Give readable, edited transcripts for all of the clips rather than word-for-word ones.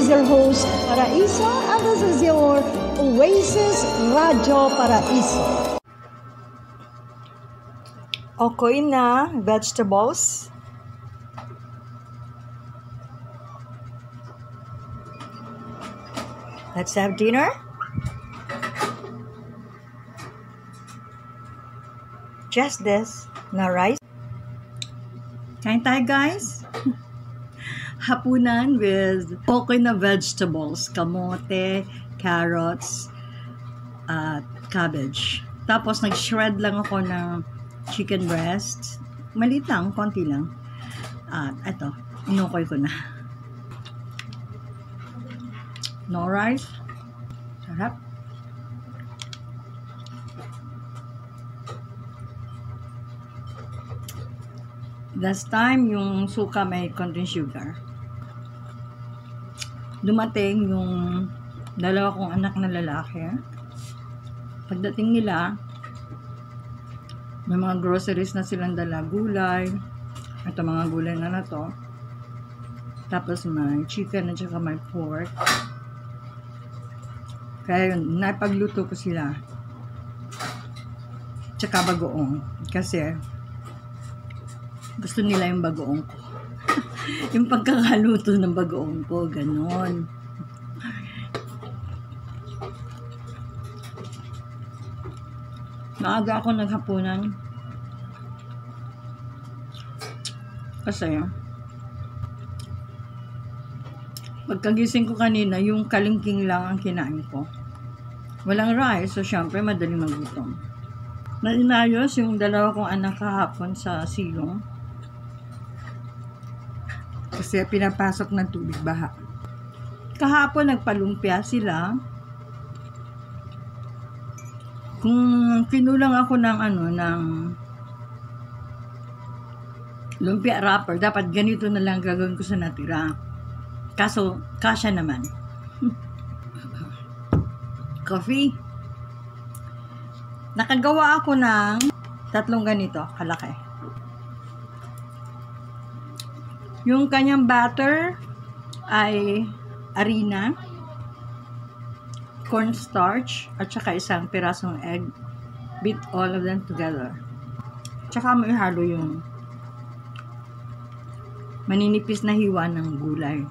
is your host, Paraiso, and this is your Oasis Radio Paraiso. Okay na, vegetables. Let's have dinner. Just this, na rice. Kain tayo, guys. Hapunan with okay na vegetables, kamote, carrots, at cabbage. Tapos nag-shred lang ako ng chicken breast. Maliit lang, konti lang. At eto, inukoy ko na. No rice. Sarap. Last time, yung suka may konting sugar. Dumating yung dalawa kong anak na lalaki. Pagdating nila, may mga groceries na silang dala, gulay. Ito mga gulay na to. Tapos may chicken at saka may pork. Kaya yun, napagluto ko sila. Tsaka bagoong. Kasi gusto nila yung bagoong ko. Yung pagkakaluto ng bagoong ko, ganon. Maaga ako naghapunan. Kasi pagkagising ko kanina, yung kalingking lang ang kinain ko. Walang rice, so syempre madaling magutom. Nainayos yung dalawa kong anak kahapon sa silong. Kasi pinapasok ng tubig baha. Kahapon nagpalumpia sila. Kung kinulang ako ng ng lumpia wrapper, dapat ganito na lang gagawin ko sa natira. Kaso, kasya naman. Coffee. Nakagawa ako ng 3 ganito, kalaki. Yung kanyang batter ay harina, cornstarch, at saka isang pirasong egg. Beat all of them together. Tsaka mo ihalo yung maninipis na hiwa ng gulay.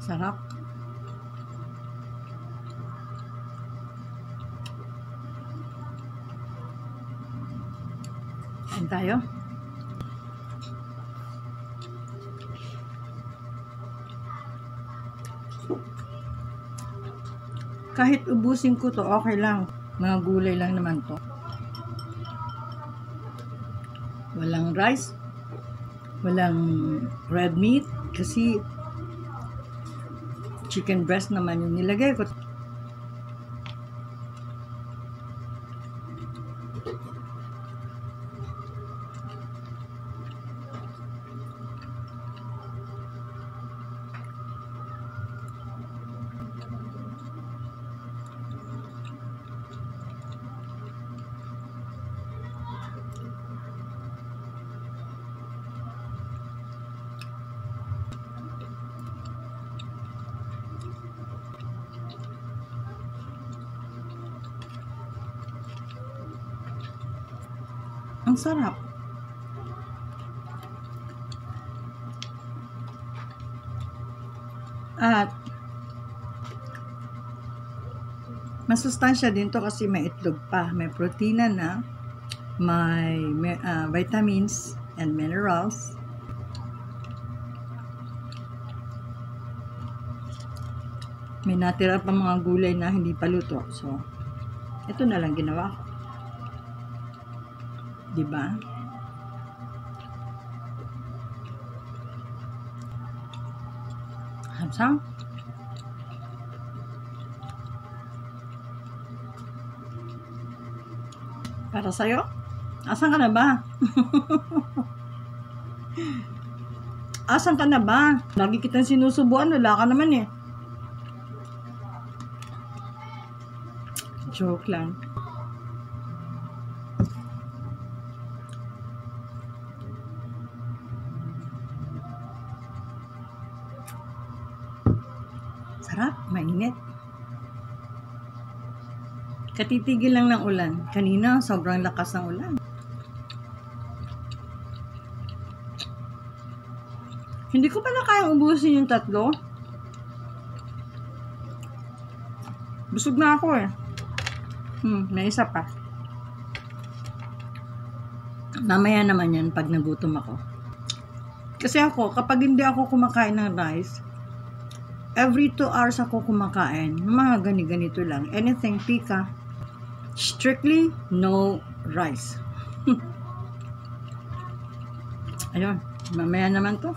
Sarap. Kain tayo. Kahit ubusin ko to, okay lang. Mga gulay lang naman to. Walang rice. Walang red meat. Kasi chicken breast naman yung nilagay ko. Ang sarap. At masustansya din to kasi may itlog pa. May protina na. May vitamins and minerals. May natira pa mga gulay na hindi pa luto. So, ito na lang ginawa ko. Diba? Hamsam? Para sa'yo? Asan ka na ba? Asan ka na ba? Lagi kitang sinusubuan, wala ka naman eh. Joke lang. init. Katitigil lang ng ulan. Kanina, sobrang lakas ng ulan. Hindi ko pala kayang ubusin yung 3. Busog na ako eh. May isa pa. Mamaya naman yan pag nagutom ako. Kasi ako, kapag hindi ako kumakain ng rice, every 2 hours ako kumakain. Mga ganito lang. Anything pika. Strictly no rice. Ayun. Mamaya naman to.